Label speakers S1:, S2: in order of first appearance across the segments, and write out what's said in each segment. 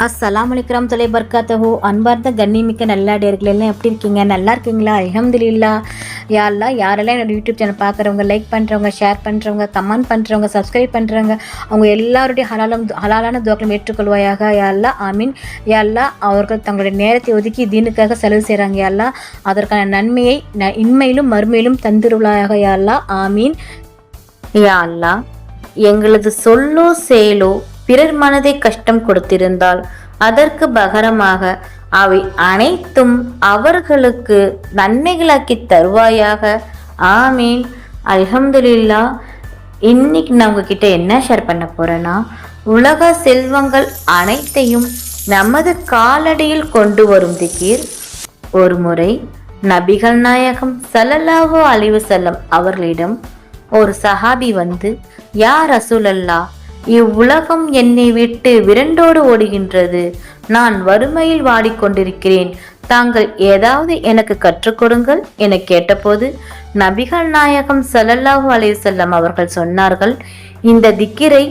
S1: அஸ்ஸலாமு அலைக்கும் தொலை பர்காத்தஹு. அன்பார்ந்த கண்ணிமிக்க நல்லடியார்கள் எல்லாம் எப்படி இருக்கீங்க? நல்லா இருக்கீங்களா? அல்ஹம்துலில்லாஹ். யா அல்லாஹ், யாரெல்லாம் என்னோட யூடியூப் சேனல் பார்க்குறவங்க, லைக் பண்ணுறவங்க, ஷேர் பண்ணுறவங்க, கமெண்ட் பண்ணுறவங்க, சப்ஸ்கிரைப் பண்ணுறவங்க, அவங்க எல்லாருடைய ஹலாலான துவாக்களும் ஏற்றுக்கொள்வாயாக. யா அல்லாஹ், ஆமீன். யா அல்லாஹ், அவர்கள் தங்களுடைய நேரத்தை ஒதுக்கி தீனுக்காக செலவு செய்கிறாங்க. யா அல்லாஹ், அதற்கான நன்மையை இன்மையிலும் மறுமையிலும் தந்துருளாயாக. யா அல்லாஹ், ஆமீன். யா அல்லாஹ், எங்களது சொல்லோ செயலோ பிறர் மனதை கஷ்டம் கொடுத்திருந்தால் அதற்கு பகரமாக அவை அனைத்தும் அவர்களுக்கு நன்மைகளாக்கி தருவாயாக. ஆமீன். அல்ஹம்துலில்லாஹ். இன்னைக்கு நான் உங்ககிட்ட என்ன ஷேர் பண்ண போறேன்னா, உலக செல்வங்கள் அனைத்தையும் நமது காலடியில் கொண்டு வரும் திக்ர். ஒரு முறை நபிகள் நாயகம் ஸல்லல்லாஹு அலைஹி வஸல்லம் அவர்களிடம் ஒரு சஹாபி வந்து, யா ரசூலல்லாஹ், இவ்வுலகம் என்னை விட்டு விரண்டோடு ஓடுகின்றது. நான் வறுமையில் வாடிக்கொண்டிருக்கிறேன். தாங்கள் ஏதாவது எனக்கு கற்றுக் கொடுங்கள் என கேட்டபோது நபிகள் நாயகம் ஸல்லல்லாஹு அலைஹி வஸல்லம் அவர்கள் சொன்னார்கள், இந்த திக்கிரை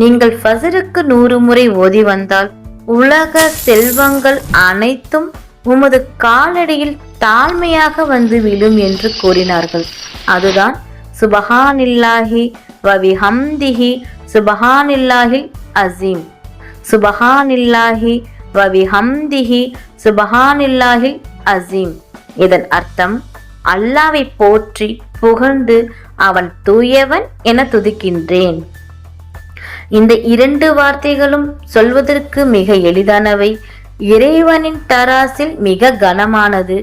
S1: நீங்கள் ஃபஜருக்கு 100 முறை ஓதி வந்தால் உலக செல்வங்கள் அனைத்தும் உமது காலடியில் தாழ்மையாக வந்து விழும் என்று கூறினார்கள். அதுதான் சுபஹானில்லாஹி வ பிஹம்திஹி சுபஹானில்லாஹில் அஸீம். சுபஹானில்லாஹி வ பிஹம்திஹி சுபஹானில்லாஹில் அஸீம். இதன் அர்த்தம், அல்லாஹ்வை போற்றி புகழ்ந்து அவன் தூயவன் என துதிக்கின்றேன். இந்த 2 வார்த்தைகளும் சொல்வதற்கு மிக எளிதானவை, இறைவனின் தராசில் மிக கனமானது,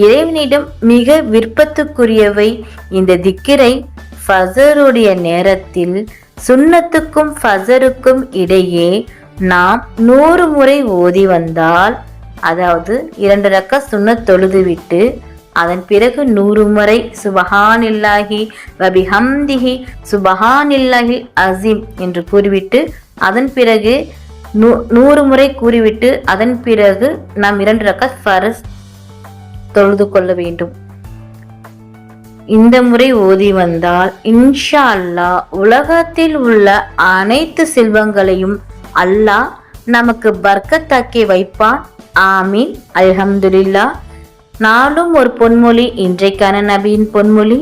S1: இறைவனிடம் மிக விருப்பத்துக்குரியவை. இந்த திக்கிரை ஃபஜருடைய நேரத்தில் சுன்னத்துக்கும் ஃபஜருக்கும் இடையே நாம் 100 முறை ஓதி வந்தால், அதாவது 2 ரக்காத் சுன்னத் தொழுதுவிட்டு அதன் பிறகு 100 முறை சுபஹானில்லாஹி வ பிஹம்திஹி சுபஹானில்லாஹில் அஸீம் என்று கூறிவிட்டு அதன் பிறகு 100 முறை கூறிவிட்டு அதன் பிறகு நாம் 2 ரக்காத் ஃபர்ஸ் தொழுது கொள்ள வேண்டும். இந்த முறை ஓதி வந்தால் இன்ஷா அல்லாஹ் உலகத்தில் உள்ள அனைத்து செல்வங்களையும் அல்லாஹ் நமக்கு பர்க்கத்தாக்கி வைப்பான். ஆமீன். அல்ஹம்துலில்லாஹ். நாளும் ஒரு பொன்மொழி. இன்றைக்கான நபியின் பொன்மொழி,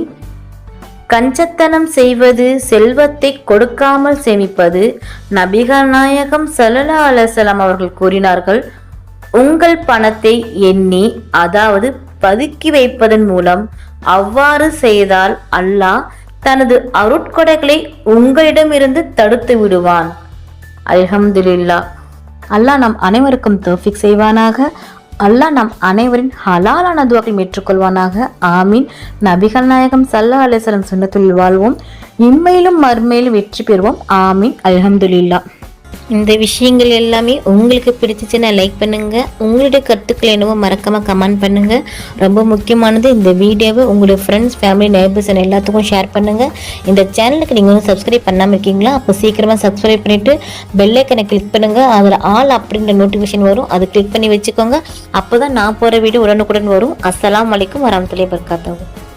S1: கஞ்சத்தனம் செய்வது செல்வத்தை கொடுக்காமல் சேமிப்பது. நபிகள் நாயகம் ஸல்லல்லாஹு அலைஹி வஸல்லம் அவர்கள் கூறினார்கள், உங்கள் பணத்தை எண்ணி, அதாவது பதுக்கி வைப்பதன் மூலம் அவ்வாறு செய்தால் அல்லாஹ் தனது அருட்கொடைகளை உங்களிடமிருந்து தடுத்து விடுவான். அல்ஹம்துலில்லாஹ். அல்லாஹ் நம் அனைவருக்கும் தௌஃபீக் செய்வானாக. அல்லாஹ் நம் அனைவரின் ஹலாலான துஆக்களை ஏற்றுக்கொள்வானாக. ஆமீன். நபிகள் நாயகம் ஸல்லல்லாஹு அலைஹி வஸல்லம் சுன்னத்துல் வாழ்வோம், இம்மையிலும் மறுமையிலும் வெற்றி பெறுவோம். ஆமீன். அல்ஹம்துலில்லாஹ். இந்த விஷயங்கள் எல்லாமே உங்களுக்கு பிடிச்சிச்சுன்னா லைக் பண்ணுங்கள். உங்களுடைய கருத்துக்கள் என்னவோ மறக்காமல் கமெண்ட் பண்ணுங்கள். ரொம்ப முக்கியமானது, இந்த வீடியோவை உங்களுடைய ஃப்ரெண்ட்ஸ், ஃபேமிலி, நெய்பர்ஸ் எல்லாத்துக்கும் ஷேர் பண்ணுங்கள். இந்த சேனலுக்கு நீங்கள் வந்து சப்ஸ்கிரைப் பண்ணாமல் இருக்கீங்களா? அப்போ சீக்கிரமாக சப்ஸ்கிரைப் பண்ணிவிட்டு பெல் ஐக்கனை கிளிக் பண்ணுங்கள். அதில் ஆல் அப்படின்ற நோட்டிஃபிகேஷன் வரும், அதை கிளிக் பண்ணி வச்சுக்கோங்க. அப்போ தான் நான் போகிற வீடியோ உடனுக்குடன் வரும். அஸ்ஸலாமு அலைக்கும் வரஹ்மத்துல்லாஹி வபரகாத்துஹு.